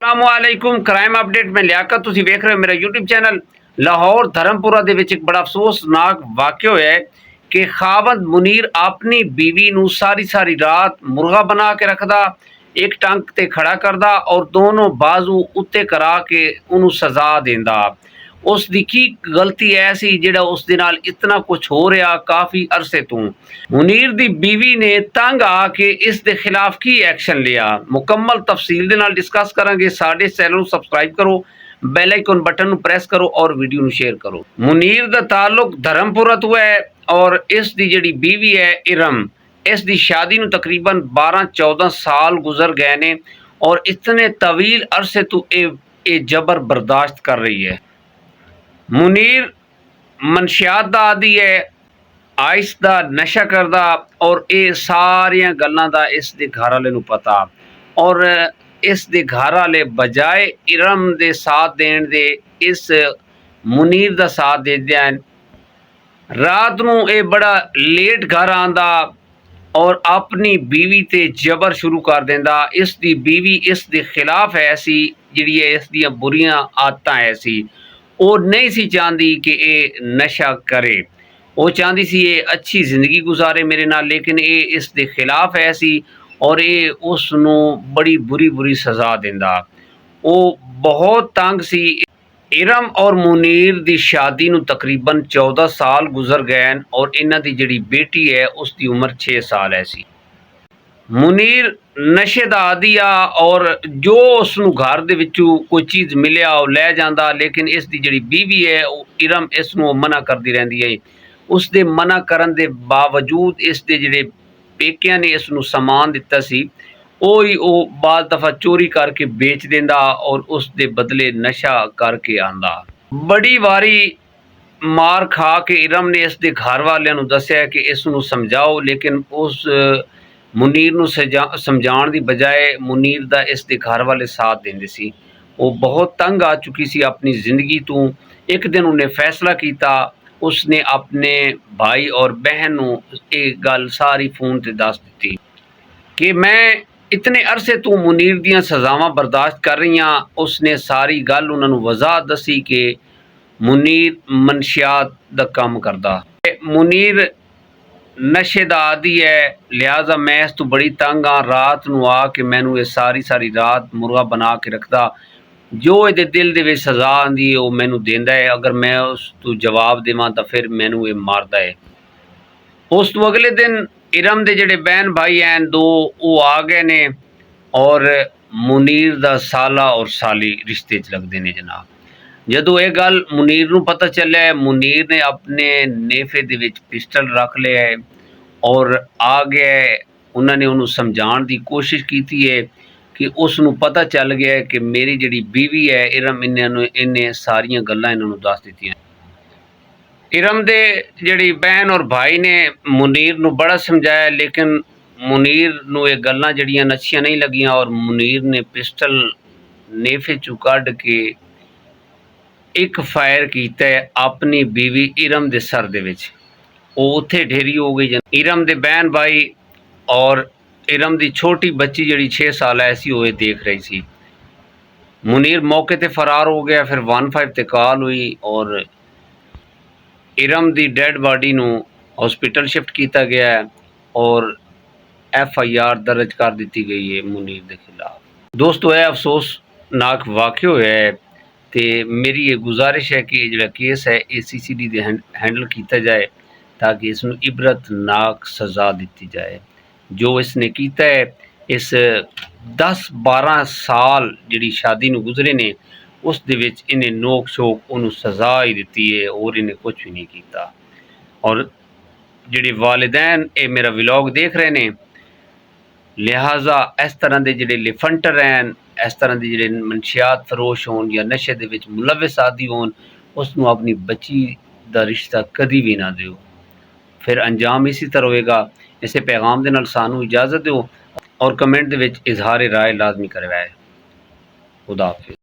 अस्सलामुअलैकुम crime update में लियाकत तुसीं वेख रहे हो मेरा यूट्यूब चैनल। लाहौर धर्मपुरा दे विच एक बड़ा अफसोसनाक वाक़या होया है कि खावंद मुनीर अपनी बीवी नूं सारी सारी रात मुर्गा बना के रखदा, एक टंग ते खड़ा करदा और दोनों बाजू उत्ते करा के उन्होंने सज़ा देंदा। उस दी की गलती ऐसी जिहड़ा उस दे नाल इतना कुछ हो रहा काफ़ी अरसे तो। मुनीर दी बीवी ने तंग आके इस दे खिलाफ की एक्शन लिया, मुकम्मल तफसील दे नाल डिस्कस करांगे। साडे चैनल नूं सबसक्राइब करो, बैल आइकन बटन नूं प्रेस करो और वीडियो नूं शेयर करो। मुनीर दा ताल्लुक धर्मपुरा तो है और इस दी जिहड़ी बीवी है इरम, इस दी शादी नूं तकरीबन 12-14 साल गुजर गए ने और इतने तवील अरसे तो ये जबर बर्दाश्त कर रही है। मुनीर मनशियात दा आदी है, आइस दा नशा करदा और ये सारियां गल्लां दा इस दे घर वाले नूं पता और इस दे घर वाले बजाए इरम दे साथ देण दे इस मुनीर दा साथ दे देन। रात नूं ये बड़ा लेट घर आंदा और अपनी बीवी ते जबर शुरू कर देंदा। इस दी बीवी इस दे खिलाफ ऐसी जिहड़ी है इस दियां बुरियां आदतां ऐसी, वो नहीं सी चाहती कि ये नशा करे, वो चाहती सी ये अच्छी ज़िंदगी गुजारे मेरे नाल, लेकिन ये इस दे खिलाफ ऐसी और ये उसनूं बड़ी बुरी बुरी सज़ा देंदा। वो बहुत तंग सी। इरम और मुनीर दी शादी नूं तकरीबन 14 साल गुजर गए और इन्हां दी जिहड़ी बेटी है उसकी उम्र 6 साल है सी। मुनीर नशे दा आदी आ और जो उसनूं घर दे विचों कोई चीज़ मिलिया वो लै जांदा, लेकिन इस दी जिहड़ी बीवी है इरम इसनूं मना करदी रहिंदी है। उस दे मना करन दे बावजूद इस दे जिहड़े पेकियां ने इसनूं समान दिता सी वो बाज़ दफ़ा चोरी करके बेच देंदा और उस दे बदले नशा करके आंदा। बड़ी वारी मार खा के इरम ने इस दे घर वालियां नूं दस्सिया कि इसनूं समझाओ, लेकिन उस मुनीर नूं समझाउण दी बजाए मुनीर दा इस दे घर वाले साथ देंदे सी। वो बहुत तंग आ चुकी सी अपनी ज़िंदगी तो। एक दिन उन्हें फैसला किया, उसने अपने भाई और बहन नूं ये गल सारी फोन ते दस दी कि मैं इतने अरसे तो मुनीर दियां सज़ावां बर्दाश्त कर रही हाँ। उसने सारी गल उन्होंने वजाहत दसी कि मुनीर मनशियात दा काम करदा, मुनीर नशे दा आदी है, लिहाजा मैं इस तो बड़ी तंग हाँ। रात नूं आके मैनू ये सारी सारी रात मुर्गा बना के रखदा, जो ये दिल दे विच सज़ा आंदी है वो मैनू देंदा है। अगर मैं उस तो जवाब देवां तो फिर मैनू ये मारदा है। उस तो अगले दिन इरम दे जिहड़े बहन भाई हैं दो वो आ गए ने और मुनीर दा साला और साली रिश्ते च लगदे ने जनाब। जदों ये गल मुनीर नूं पता चलिया, मुनीर ने अपने नेफे दे विच पिस्टल रख लिया है और आ गया है। उन्होंने उन्होंने समझाने की कोशिश की है कि उसनूं पता चल गया है कि मेरी जिहड़ी बीवी है इरम इन्हें सारियां गल्लां इन्होंने दस दित्तियां। इरम दे जिहड़ी बहन और भाई ने मुनीर नूं बड़ा समझाया, लेकिन मुनीर नूं ये गल्लां जिहड़ियां अच्छियां नहीं लगियां और मुनीर ने पिस्टल नेफे चों कढ के एक फायर कीता है अपनी बीवी इरम दे सर दे विच। वो उत्थे ढेरी हो गई। इरम दे बहन भाई और इरम दी छोटी बच्ची जिहड़ी 6 साल ऐसी होए देख रही सी। मुनीर मौके ते फरार हो गया। फिर 15 ते कॉल हुई और इरम दी डेड बॉडी नूं हॉस्पिटल शिफ्ट किया गया है और FIR दर्ज कर दी गई है मुनीर के खिलाफ। दोस्तों यह अफसोसनाक वाक़या होया है ते मेरी ये गुजारिश है कि जो केस है ये CCD दे हैंडल किया जाए ताकि इसनूं इबरतनाक सज़ा दी जाए। जो इसने किया है इस 10-12 साल जिहड़ी शादी नूं गुजरे ने उस दे विच इन्हें नोक शोक उन्होंने सज़ा ही दी है और इन्हें कुछ भी नहीं किया। और जिहड़े वालिदैन ये मेरा व्लॉग देख रहे हैं, लिहाजा इस तरह के जिहड़े लिफंटर हैं, इस तरह के जिहड़े मनशियात फरोश होन या नशे दे विच मुलविस आदि होन, उसनूं अपनी बच्ची दा रिश्ता कदी भी ना दिओ, फिर अंजाम इसी तरह होएगा। इसे पैगाम दे नाल सानू इजाज़त दो और कमेंट दे विच इजहार राय लाजमी करवाए। खुदा हाफिज़।